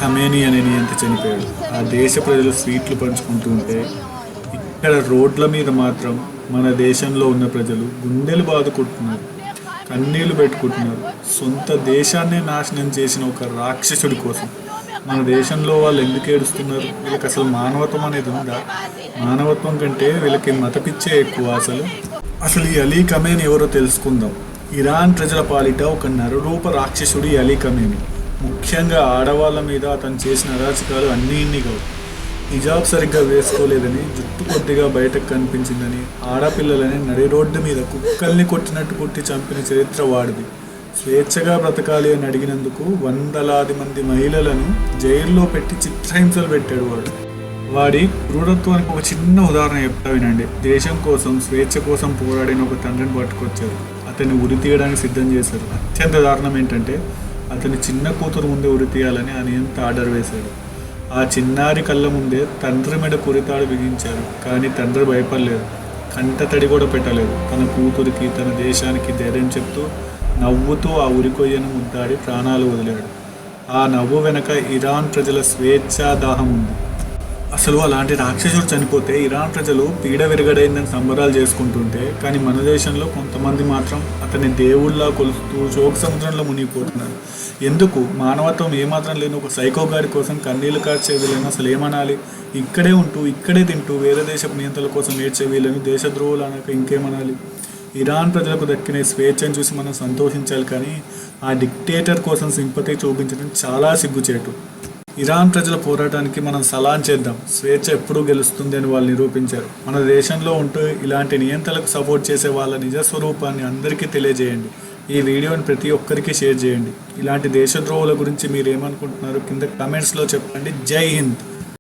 Khamenei అనే నియంత చనిపోయాడు. ఆ దేశ ప్రజలు స్వీట్లు పంచుకుంటూ ఉంటే ఇక్కడ రోడ్ల మీద మాత్రం మన దేశంలో ఉన్న ప్రజలు గుండెలు బాదుకుంటున్నారు, కన్నీళ్లు పెట్టుకుంటున్నారు. సొంత దేశాన్నే నాశనం చేసిన ఒక రాక్షసుడి కోసం మన దేశంలో వాళ్ళు ఎందుకు ఏడుస్తున్నారు? వీళ్ళకి అసలు మానవత్వం అనేది ఉందా? మానవత్వం కంటే వీళ్ళకి మతపిచ్చే ఎక్కువ. అసలు ఈ అలీ ఖమేనీ ఎవరో తెలుసుకుందాం. ఇరాన్ ప్రజల పాలిట ఒక నరరూప రాక్షసుడి అలీ ఖమేనీ. ముఖ్యంగా ఆడవాళ్ళ మీద అతను చేసిన అరాచకాలు అన్నీ ఇన్ని కావు. హిజాబ్ సరిగ్గా వేసుకోలేదని, జుట్టు కొద్దిగా బయటకు కనిపించిందని ఆడపిల్లలని నడి రోడ్డు మీద కుక్కల్ని కొట్టినట్టు కొట్టి చంపిన చరిత్ర వాడిది. స్వేచ్ఛగా బ్రతకాలి అని అడిగినందుకు వందలాది మంది మహిళలను జైల్లో పెట్టి చిత్రహింసలు పెట్టాడు వాడు. వాడి క్రూరత్వానికి ఒక చిన్న ఉదాహరణ చెప్తా వినండి. దేశం కోసం, స్వేచ్ఛ కోసం పోరాడిన ఒక తండ్రిని పట్టుకొచ్చారు. అతన్ని ఉరి తీయడానికి సిద్ధం చేశారు. అత్యంత దారుణం ఏంటంటే అతని చిన్న కూతురు ముందే ఉరి తీయాలని ఆయన ఎంత ఆర్డర్ వేశాడు. ఆ చిన్నారి కళ్ళ ముందే తండ్రి మీద కురితాడు బిగించారు. కానీ తండ్రి భయపడలేదు, కంట తడి కూడా పెట్టలేదు. తన కూతురికి, తన దేశానికి ధైర్యం చెప్తూ నవ్వుతూ ఆ ఉరికొయ్యను ముద్దాడి ప్రాణాలు వదిలాడు. ఆ నవ్వు వెనక ఇరాన్ ప్రజల స్వేచ్ఛా దాహం ఉంది. అసలు అలాంటి రాక్షసుడు చనిపోతే ఇరాన్ ప్రజలు పీడ విరగడైందని సంబరాలు చేసుకుంటుంటే, కానీ మన దేశంలో కొంతమంది మాత్రం అతని దేవుళ్ళ కొలుస్తూ శోక సముద్రంలో మునిగిపోతున్నారు. ఎందుకు? మానవత్వం ఏమాత్రం లేని ఒక సైకోగాడి కోసం కన్నీళ్లు కార్చే వీళ్ళని అసలు ఏమనాలి? ఇక్కడే ఉంటూ, ఇక్కడే తింటూ వేరే దేశపు నియంత్రణ కోసం ఏడ్చే వీళ్ళని దేశద్రోహులు అనక ఇంకేమనాలి? ఇరాన్ ప్రజలకు దక్కిన స్వేచ్ఛను చూసి మనం సంతోషించాలి, కానీ ఆ డిక్టేటర్ కోసం సింపతి చూపించడం చాలా సిగ్గుచేటు. ఇరాన్ ప్రజల పోరాటానికి మనం సలాం చేద్దాం. స్వేచ్ఛ ఎప్పుడూ గెలుస్తుంది అని వాళ్ళు నిరూపించారు. మన దేశంలో ఉంటూ ఇలాంటి నియంత్రణలకు సపోర్ట్ చేసే వాళ్ళ నిజస్వరూపాన్ని అందరికీ తెలియజేయండి. ఈ వీడియోని ప్రతి ఒక్కరికి షేర్ చేయండి. ఇలాంటి దేశద్రోహుల గురించి మీరు ఏమనుకుంటున్నారు కింద కమెంట్స్లో చెప్పండి. జై హింద్.